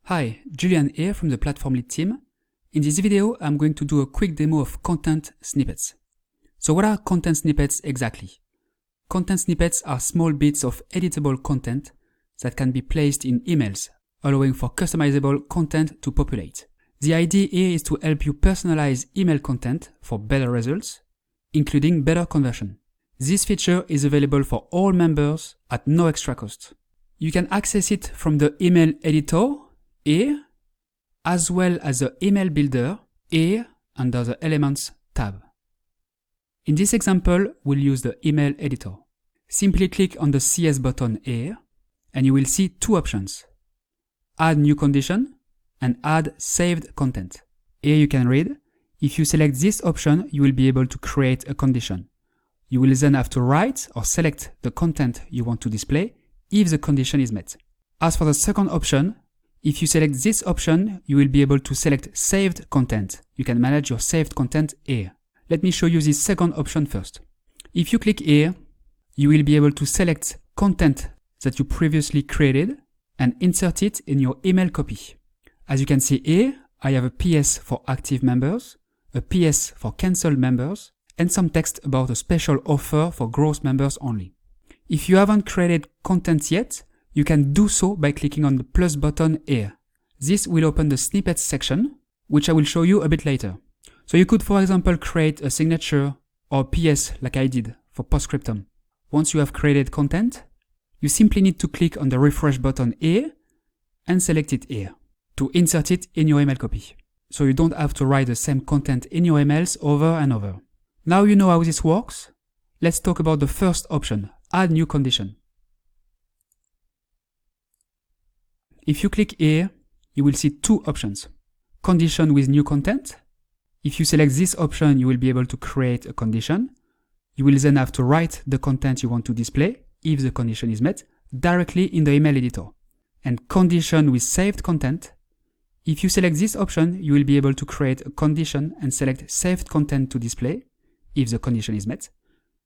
Hi, Julian here from the Platform Lead team. In this video, I'm going to do a quick demo of content snippets. So what are content snippets exactly? Content snippets are small bits of editable content that can be placed in emails, allowing for customizable content to populate. The idea here is to help you personalize email content for better results, including better conversion. This feature is available for all members at no extra cost. You can access it from the email editor here, as well as the email builder here under the Elements tab. In this example, we'll use the email editor. Simply click on the CS button here, and you will see two options: Add new condition and Add saved content. Here you can read, if you select this option, you will be able to create a condition. You will then have to write or select the content you want to display if the condition is met. As for the second option, if you select this option, you will be able to select saved content. You can manage your saved content here. Let me show you this second option first. If you click here, you will be able to select content that you previously created and insert it in your email copy. As you can see here, I have a PS for active members, a PS for cancelled members, and some text about a special offer for growth members only. If you haven't created content yet, you can do so by clicking on the plus button here. This will open the snippets section, which I will show you a bit later. So you could, for example, create a signature or a PS like I did for Postscriptum. Once you have created content, you simply need to click on the refresh button here and select it here to insert it in your email copy. So you don't have to write the same content in your emails over and over. Now you know how this works. Let's talk about the first option, Add new condition. If you click here, you will see two options. Condition with new content. If you select this option, you will be able to create a condition. You will then have to write the content you want to display, if the condition is met, directly in the email editor. And condition with saved content. If you select this option, you will be able to create a condition and select saved content to display, if the condition is met.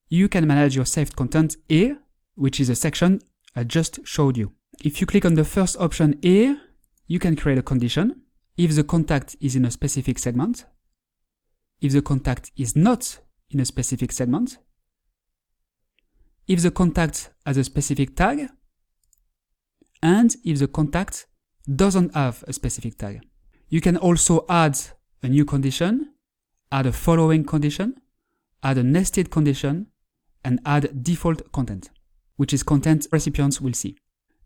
You can manage your saved content here, which is a section I just showed you. If you click on the first option here, you can create a condition if the contact is in a specific segment, if the contact is not in a specific segment, if the contact has a specific tag, and if the contact doesn't have a specific tag. You can also add a new condition, add a following condition, add a nested condition, and add default content, which is content recipients will see.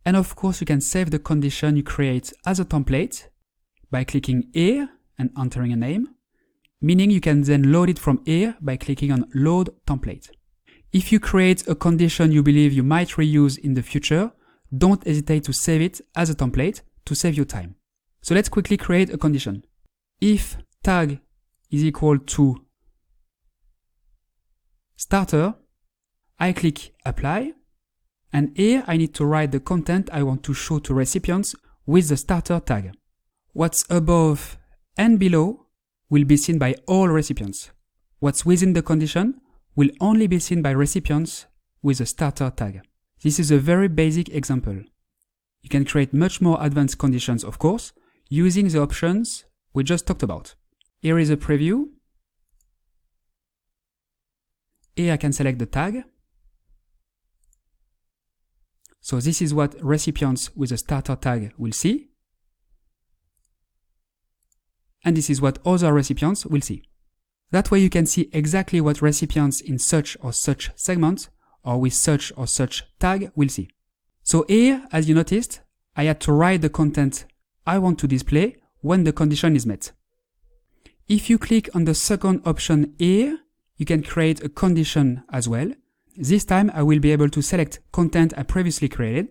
And of course, you can save the condition you create as a template by clicking here and entering a name, meaning you can then load it from here by clicking on Load Template. If you create a condition you believe you might reuse in the future, don't hesitate to save it as a template to save you time. So let's quickly create a condition. If tag is equal to starter, I click Apply. And here I need to write the content I want to show to recipients with the starter tag. What's above and below will be seen by all recipients. What's within the condition will only be seen by recipients with the starter tag. This is a very basic example. You can create much more advanced conditions, of course, using the options we just talked about. Here is a preview. Here I can select the tag. So this is what recipients with a starter tag will see. And this is what other recipients will see. That way you can see exactly what recipients in such or such segment or with such or such tag will see. So here, as you noticed, I had to write the content I want to display when the condition is met. If you click on the second option here, you can create a condition as well. This time I will be able to select content I previously created.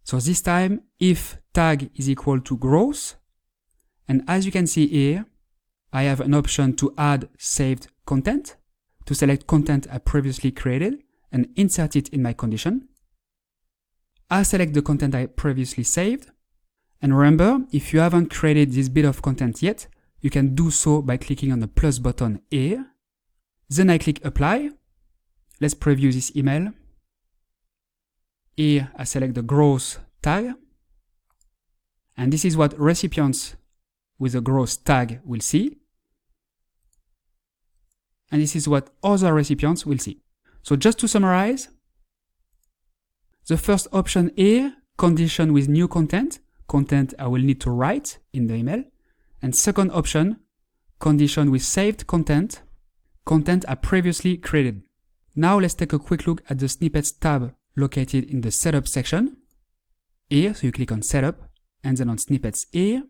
So this time, if tag is equal to growth, and as you can see here, I have an option to add saved content, to select content I previously created and insert it in my condition. I select the content I previously saved. And remember, if you haven't created this bit of content yet, you can do so by clicking on the plus button here. Then I click Apply. Let's preview this email. Here I select the growth tag. And this is what recipients with a gross tag will see. And this is what other recipients will see. So just to summarize, the first option here, condition with new content I will need to write in the email. And second option, condition with saved content I previously created. Now let's take a quick look at the snippets tab located in the setup section. Here, so you click on setup and then on snippets here.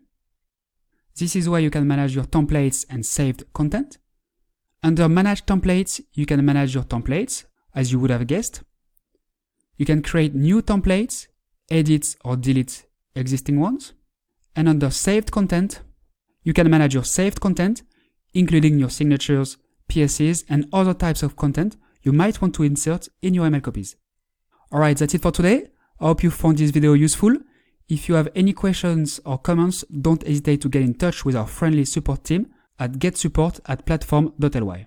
This is where you can manage your templates and saved content. Under manage templates, you can manage your templates, as you would have guessed. You can create new templates, edit or delete existing ones. And under saved content, you can manage your saved content, including your signatures, PSEs, and other types of content you might want to insert in your email copies. Alright, that's it for today. I hope you found this video useful. If you have any questions or comments, don't hesitate to get in touch with our friendly support team at getsupport@platform.ly.